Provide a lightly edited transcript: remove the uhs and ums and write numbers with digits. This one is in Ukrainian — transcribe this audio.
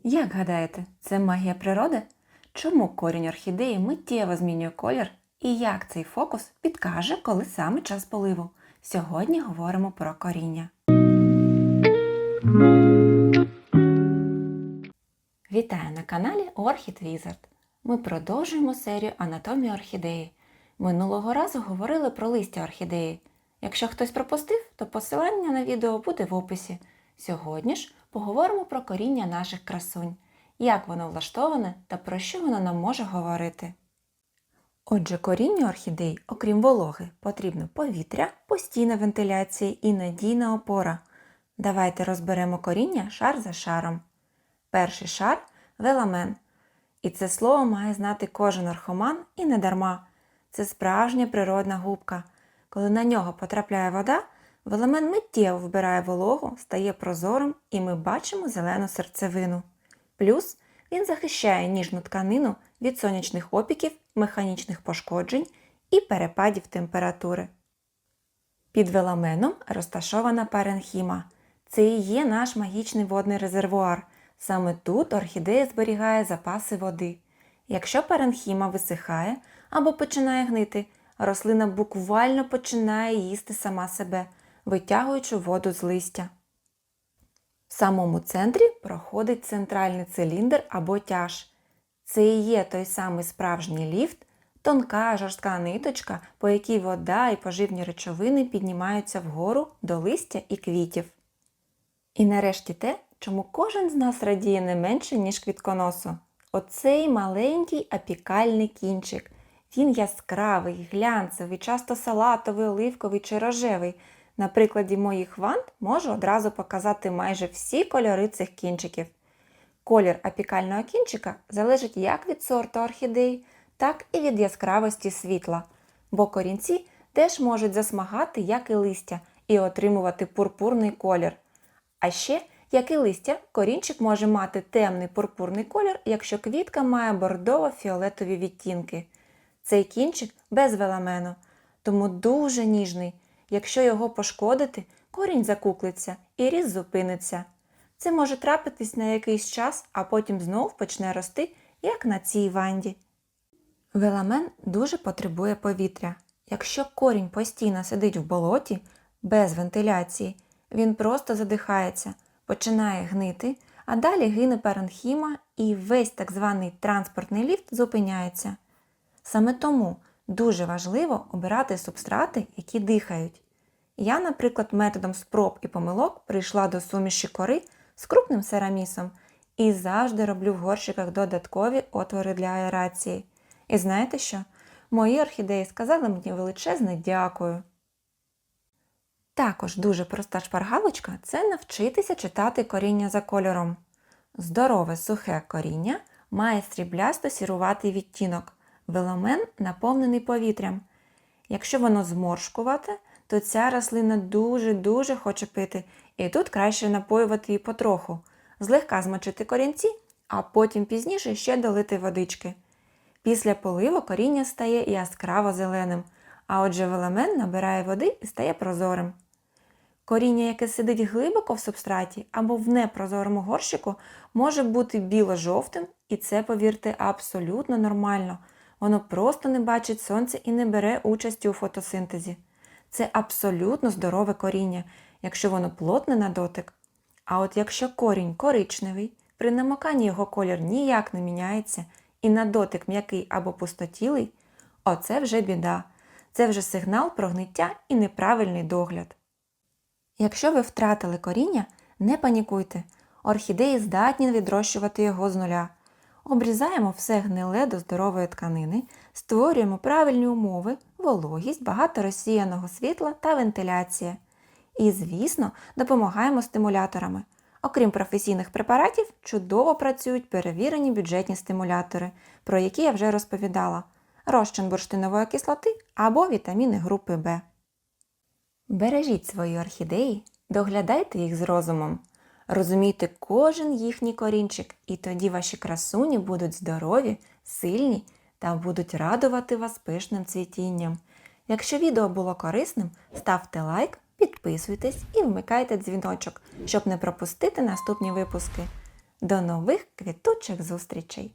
Як гадаєте, це магія природи? Чому корінь орхідеї миттєво змінює колір і як цей фокус підкаже, коли саме час поливу? Сьогодні говоримо про коріння. Вітаю на каналі Orchid Wizard. Ми продовжуємо серію анатомії орхідеї. Минулого разу говорили про листя орхідеї. Якщо хтось пропустив, то посилання на відео буде в описі. Сьогодні ж поговоримо про коріння наших красунь, як воно влаштоване та про що воно нам може говорити. Отже, корінню орхідей, окрім вологи, потрібно повітря, постійна вентиляція і надійна опора. Давайте розберемо коріння шар за шаром. Перший шар – веламен. І це слово має знати кожен орхоман і не дарма. Це справжня природна губка. Коли на нього потрапляє вода, веламен миттєво вбирає вологу, стає прозорим і ми бачимо зелену серцевину. Плюс він захищає ніжну тканину від сонячних опіків, механічних пошкоджень і перепадів температури. Під веламеном розташована паренхіма. Це і є наш магічний водний резервуар. Саме тут орхідея зберігає запаси води. Якщо паренхіма висихає або починає гнити, рослина буквально починає їсти сама себе, витягуючи воду з листя. В самому центрі проходить центральний циліндр або тяж. Це і є той самий справжній ліфт, тонка жорстка ниточка, по якій вода і поживні речовини піднімаються вгору до листя і квітів. І нарешті те, чому кожен з нас радіє не менше, ніж квітконосу. Оцей маленький апікальний кінчик. Він яскравий, глянцевий, часто салатовий, оливковий чи рожевий. На прикладі моїх вант можу одразу показати майже всі кольори цих кінчиків. Колір апікального кінчика залежить як від сорту орхідей, так і від яскравості світла, бо корінці теж можуть засмагати, як і листя, і отримувати пурпурний колір. А ще, як і листя, корінчик може мати темний пурпурний колір, якщо квітка має бордово-фіолетові відтінки. Цей кінчик без веламену, тому дуже ніжний. Якщо його пошкодити, корінь закуклиться і ріст зупиниться. Це може трапитись на якийсь час, а потім знов почне рости, як на цій ванді. Веламен дуже потребує повітря. Якщо корінь постійно сидить в болоті, без вентиляції, він просто задихається, починає гнити, а далі гине паренхіма і весь так званий транспортний ліфт зупиняється. Саме тому дуже важливо обирати субстрати, які дихають. Я, наприклад, методом спроб і помилок прийшла до суміші кори з крупним серамісом і завжди роблю в горщиках додаткові отвори для аерації. І знаєте що? Мої орхідеї сказали мені величезне дякую. Також дуже проста шпаргалочка – це навчитися читати коріння за кольором. Здорове сухе коріння має сріблясто-сіруватий відтінок. Веламен наповнений повітрям. Якщо воно зморшкувате, то ця рослина дуже-дуже хоче пити, і тут краще напоювати її потроху, злегка змочити корінці, а потім пізніше ще долити водички. Після поливу коріння стає яскраво зеленим, а отже веламен набирає води і стає прозорим. Коріння, яке сидить глибоко в субстраті або в непрозорому горщику, може бути біло-жовтим, і це, повірте, абсолютно нормально. Воно просто не бачить сонця і не бере участі у фотосинтезі. Це абсолютно здорове коріння, якщо воно плотне на дотик. А от якщо корінь коричневий, при намоканні його колір ніяк не міняється і на дотик м'який або пустотілий, оце вже біда. Це вже сигнал про гниття і неправильний догляд. Якщо ви втратили коріння, не панікуйте. Орхідеї здатні відрощувати його з нуля. Обрізаємо все гниле до здорової тканини, створюємо правильні умови, вологість, багато розсіяного світла та вентиляція. І, звісно, допомагаємо стимуляторами. Окрім професійних препаратів, чудово працюють перевірені бюджетні стимулятори, про які я вже розповідала. Розчин бурштинової кислоти або вітаміни групи В. Бережіть свої орхідеї, доглядайте їх з розумом. Розумійте кожен їхній корінчик, і тоді ваші красуні будуть здорові, сильні та будуть радувати вас пишним цвітінням. Якщо відео було корисним, ставте лайк, підписуйтесь і вмикайте дзвіночок, щоб не пропустити наступні випуски. До нових квітучих зустрічей!